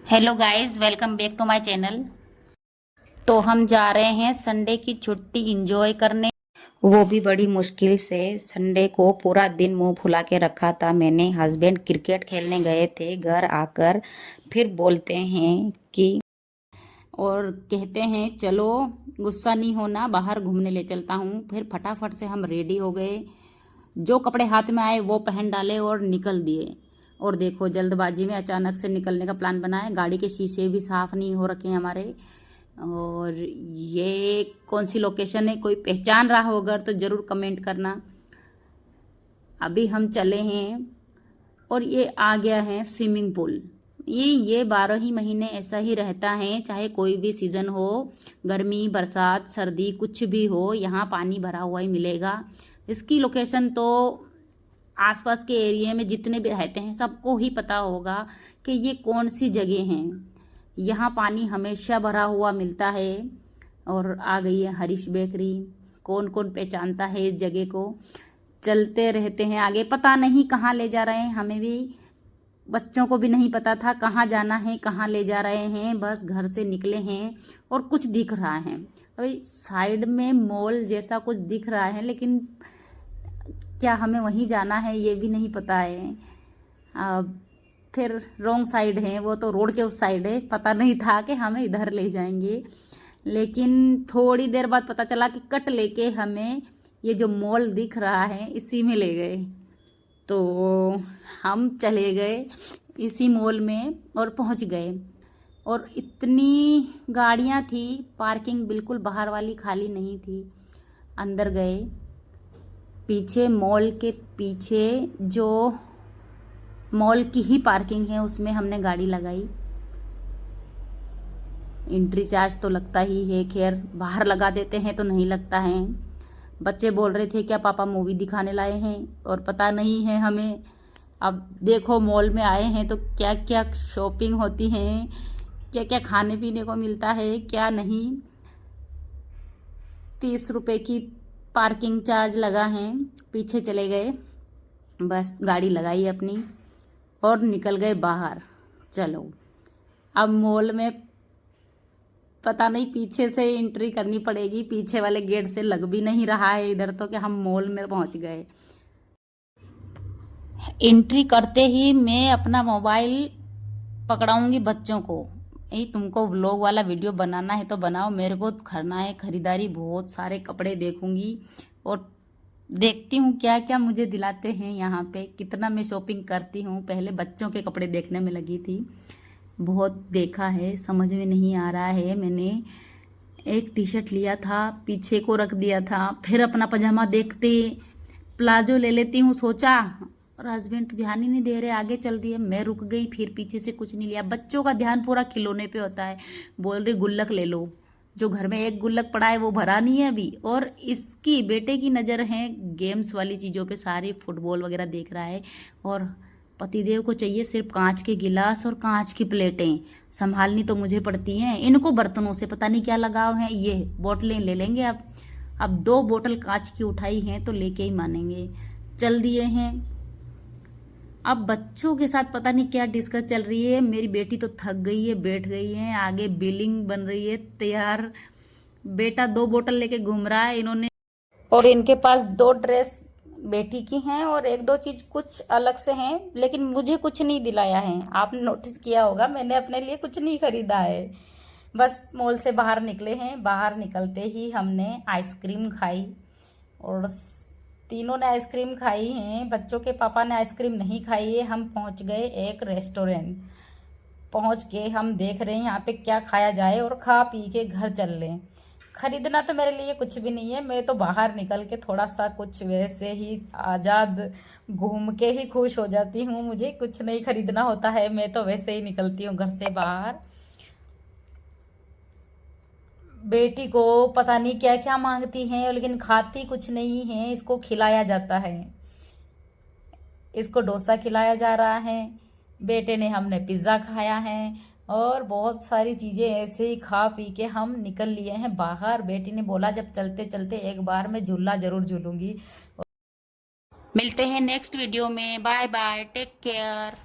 Hello guys, welcome back to my channel. तो हम जा रहे हैं संडे की छुट्टी एंजॉय करने, वो भी बड़ी मुश्किल से। संडे को पूरा दिन मुंह फुला के रखा था मैंने। हस्बैंड क्रिकेट खेलने गए थे, घर आकर फिर बोलते हैं कि और कहते हैं चलो गुस्सा नहीं होना, बाहर घूमने ले चलता हूँ। फिर फटाफट से हम रेडी हो गए, जो कपड़े हाथ में आए वो पहन डाले और निकल दिए। और देखो, जल्दबाजी में अचानक से निकलने का प्लान बनाए। गाड़ी के शीशे भी साफ़ नहीं हो रखे हैं हमारे। और ये कौन सी लोकेशन है, कोई पहचान रहा हो अगर तो ज़रूर कमेंट करना। अभी हम चले हैं और ये आ गया है स्विमिंग पूल। ये 12 ही महीने ऐसा ही रहता है, चाहे कोई भी सीज़न हो, गर्मी बरसात सर्दी कुछ भी हो, यहाँ पानी भरा हुआ ही मिलेगा। इसकी लोकेशन तो आसपास के एरिया में जितने भी रहते हैं सबको ही पता होगा कि ये कौन सी जगह हैं। यहाँ पानी हमेशा भरा हुआ मिलता है। और आ गई है हरीश बेकरी। कौन कौन पहचानता है इस जगह को। चलते रहते हैं आगे, पता नहीं कहाँ ले जा रहे हैं, हमें भी, बच्चों को भी नहीं पता था कहाँ जाना है, कहाँ ले जा रहे हैं। बस घर से निकले हैं और कुछ दिख रहा है। अभी साइड में मॉल जैसा कुछ दिख रहा है, लेकिन क्या हमें वहीं जाना है ये भी नहीं पता है। अब फिर रॉन्ग साइड है, वो तो रोड के उस साइड है। पता नहीं था कि हमें इधर ले जाएंगे, लेकिन थोड़ी देर बाद पता चला कि कट लेके हमें ये जो मॉल दिख रहा है इसी में ले गए। तो हम चले गए इसी मॉल में और पहुंच गए। और इतनी गाड़ियां थी, पार्किंग बिल्कुल बाहर वाली खाली नहीं थी। अंदर गए, पीछे मॉल के पीछे जो मॉल की ही पार्किंग है उसमें हमने गाड़ी लगाई। एंट्री चार्ज तो लगता ही है, खैर बाहर लगा देते हैं तो नहीं लगता है। बच्चे बोल रहे थे क्या पापा मूवी दिखाने लाए हैं, और पता नहीं है हमें। अब देखो, मॉल में आए हैं तो क्या क्या शॉपिंग होती है, क्या क्या खाने पीने को मिलता है क्या नहीं। 30 रुपए की पार्किंग चार्ज लगा है। पीछे चले गए, बस गाड़ी लगाई अपनी और निकल गए बाहर। चलो, अब मॉल में पता नहीं पीछे से एंट्री करनी पड़ेगी, पीछे वाले गेट से लग भी नहीं रहा है इधर तो कि हम मॉल में पहुंच गए। एंट्री करते ही मैं अपना मोबाइल पकड़ाऊंगी बच्चों को, यही तुमको व्लॉग वाला वीडियो बनाना है तो बनाओ, मेरे को करना है खरीदारी, बहुत सारे कपड़े देखूंगी और देखती हूँ क्या क्या मुझे दिलाते हैं यहाँ पे, कितना मैं शॉपिंग करती हूँ। पहले बच्चों के कपड़े देखने में लगी थी, बहुत देखा है, समझ में नहीं आ रहा है। मैंने एक टी शर्ट लिया था, पीछे को रख दिया था, फिर अपना पजामा देखते प्लाजो ले लेती हूँ सोचा, और हस्बैंड तो ध्यान ही नहीं दे रहे, आगे चल दिए। मैं रुक गई, फिर पीछे से कुछ नहीं लिया। बच्चों का ध्यान पूरा खिलौने पे होता है। बोल रही गुल्लक ले लो, जो घर में एक गुल्लक पड़ा है वो भरा नहीं है अभी। और इसकी बेटे की नज़र है गेम्स वाली चीज़ों पे, सारी फुटबॉल वगैरह देख रहा है। और पतिदेव को चाहिए सिर्फ कांच के गिलास और कांच की प्लेटें, संभालनी तो मुझे पड़ती हैं। इनको बर्तनों से पता नहीं क्या लगाव है। ये बोतलें ले लेंगे अब 2 बोतल कांच की उठाई हैं तो लेके ही मानेंगे। चल दिए हैं। अब बच्चों के साथ पता नहीं क्या डिस्कस चल रही है। मेरी बेटी तो थक गई है, बैठ गई है, आगे बिलिंग बन रही है तैयार। बेटा 2 बोतल लेके घूम रहा है इन्होंने, और इनके पास 2 ड्रेस बेटी की हैं और 1-2 चीज कुछ अलग से हैं, लेकिन मुझे कुछ नहीं दिलाया है। आपने नोटिस किया होगा, मैंने अपने लिए कुछ नहीं खरीदा है। बस मॉल से बाहर निकले हैं। बाहर निकलते ही हमने आइसक्रीम खाई, और तीनों ने आइसक्रीम खाई हैं। बच्चों के पापा ने आइसक्रीम नहीं खाई है। हम पहुंच गए एक रेस्टोरेंट। पहुंच के हम देख रहे हैं यहाँ पे क्या खाया जाए और खा पी के घर चल लें। खरीदना तो मेरे लिए कुछ भी नहीं है, मैं तो बाहर निकल के थोड़ा सा कुछ वैसे ही आज़ाद घूम के ही खुश हो जाती हूँ। मुझे कुछ नहीं खरीदना होता है, मैं तो वैसे ही निकलती हूँ घर से बाहर। बेटी को पता नहीं क्या क्या मांगती हैं, लेकिन खाती कुछ नहीं है। इसको खिलाया जाता है, इसको डोसा खिलाया जा रहा है। बेटे ने, हमने पिज़्ज़ा खाया है, और बहुत सारी चीज़ें ऐसे ही खा पी के हम निकल लिए हैं बाहर। बेटी ने बोला जब चलते चलते एक बार मैं झूला ज़रूर झूलूंगी। मिलते हैं नेक्स्ट वीडियो में, बाय बाय, टेक केयर।